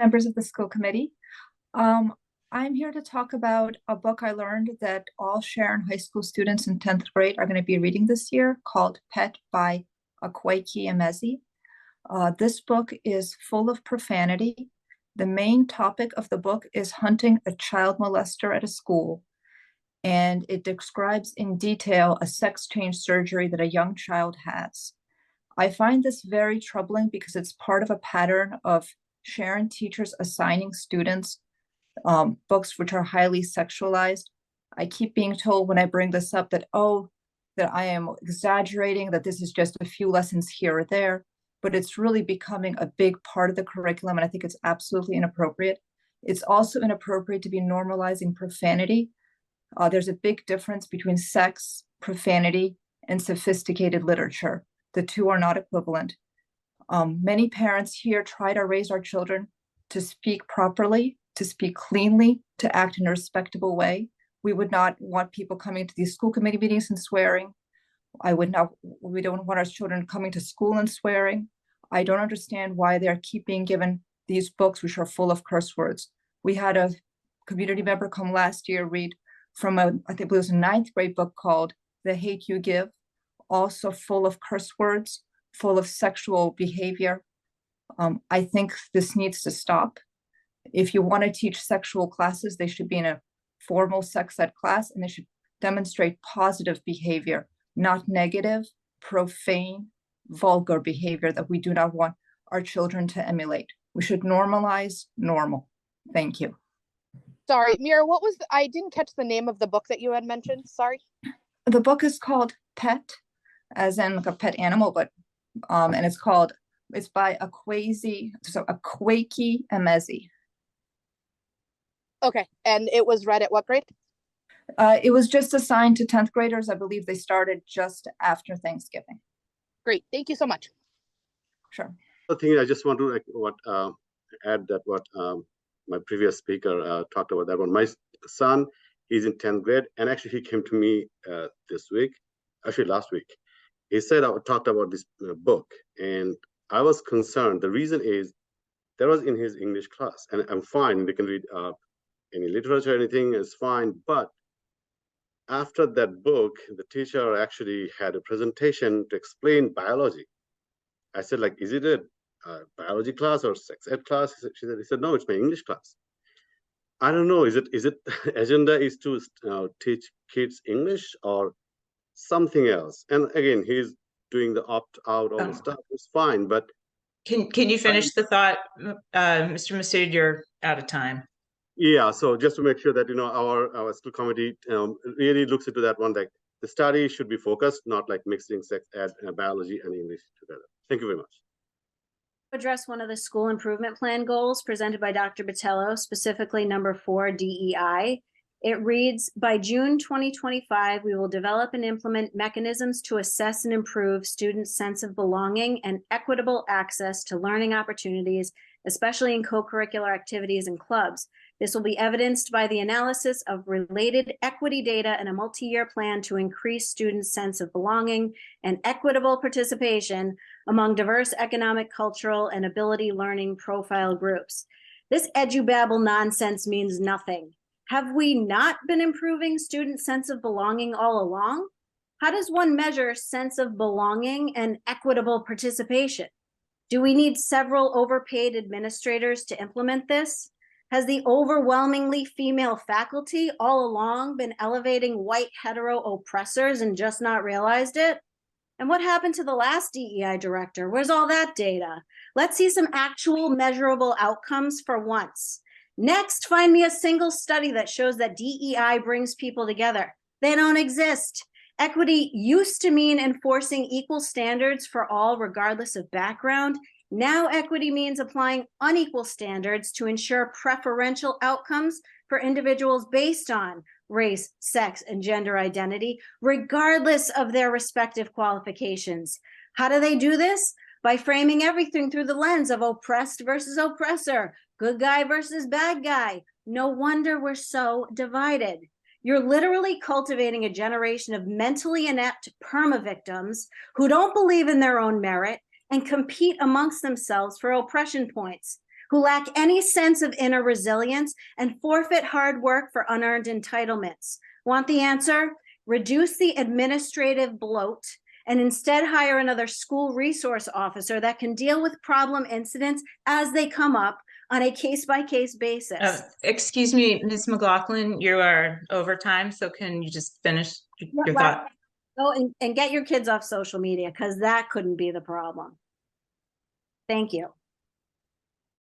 members of the school committee. Um, I'm here to talk about a book I learned that all Sharon High School students in 10th grade are going to be reading this year called Pet by Akwaeke Emezi. This book is full of profanity. The main topic of the book is hunting a child molester at a school, and it describes in detail a sex change surgery that a young child has. I find this very troubling because it's part of a pattern of Sharon teachers assigning students books which are highly sexualized. I keep being told when I bring this up that, oh, that I am exaggerating, that this is just a few lessons here or there, but it's really becoming a big part of the curriculum, and I think it's absolutely inappropriate. It's also inappropriate to be normalizing profanity. There's a big difference between sex, profanity, and sophisticated literature. The two are not equivalent. Many parents here try to raise our children to speak properly, to speak cleanly, to act in a respectable way. We would not want people coming to these school committee meetings and swearing. We don't want our children coming to school and swearing. I don't understand why they're being given these books which are full of curse words. We had a community member come last year read from I think it was a 9th grade book called The Hate You Give, also full of curse words, full of sexual behavior. I think this needs to stop. If you want to teach sexual classes, they should be in a formal sex ed class, and they should demonstrate positive behavior, not negative, profane, vulgar behavior that we do not want our children to emulate. We should normalize normal. Thank you. Sorry, Mira, I didn't catch the name of the book that you had mentioned. Sorry. The book is called Pet, as in like a pet animal, but and it's by Akwaeke Emezi. Okay, and it was read at what grade? It was just assigned to 10th graders. I believe they started just after Thanksgiving. Great, thank you so much. Sure. The thing I just want to add that what my previous speaker talked about, that one. My son is in 10th grade, and actually he came to me last week. He said I talked about this book, and I was concerned. The reason is that was in his English class, and I'm fine. They can read any literature, anything is fine. But after that book, the teacher actually had a presentation to explain biology. I said, like, is it a biology class or sex ed class? He said, no, it's my English class. I don't know. Is it agenda is to teach kids English or something else? And again, he's doing the opt out, all the stuff. It's fine, but can you finish the thought, Mr. Masood? You're out of time. Yeah. So just to make sure that our school committee really looks into that one, like the study should be focused, not like mixing sex ed, biology, and English together. Thank you very much. Address one of the school improvement plan goals presented by Dr. Botello, specifically number 4, DEI. It reads, by June 2025, we will develop and implement mechanisms to assess and improve students' sense of belonging and equitable access to learning opportunities, especially in co-curricular activities and clubs. This will be evidenced by the analysis of related equity data and a multi-year plan to increase students' sense of belonging and equitable participation among diverse economic, cultural, and ability learning profile groups. This edubabble nonsense means nothing. Have we not been improving student sense of belonging all along? How does one measure sense of belonging and equitable participation? Do we need several overpaid administrators to implement this? Has the overwhelmingly female faculty all along been elevating white hetero oppressors and just not realized it? And what happened to the last DEI director? Where's all that data? Let's see some actual measurable outcomes for once. Next, find me a single study that shows that DEI brings people together. They don't exist. Equity used to mean enforcing equal standards for all regardless of background. Now equity means applying unequal standards to ensure preferential outcomes for individuals based on race, sex, and gender identity, regardless of their respective qualifications. How do they do this? By framing everything through the lens of oppressed versus oppressor, good guy versus bad guy. No wonder we're so divided. You're literally cultivating a generation of mentally inept perma-victims who don't believe in their own merit and compete amongst themselves for oppression points. who lack any sense of inner resilience and forfeit hard work for unearned entitlements. Want the answer? Reduce the administrative bloat and instead hire another school resource officer that can deal with problem incidents as they come up on a case-by-case basis. Excuse me, Ms. McLaughlin, you are over time, so can you just finish your thought? Go and get your kids off social media, because that couldn't be the problem. Thank you.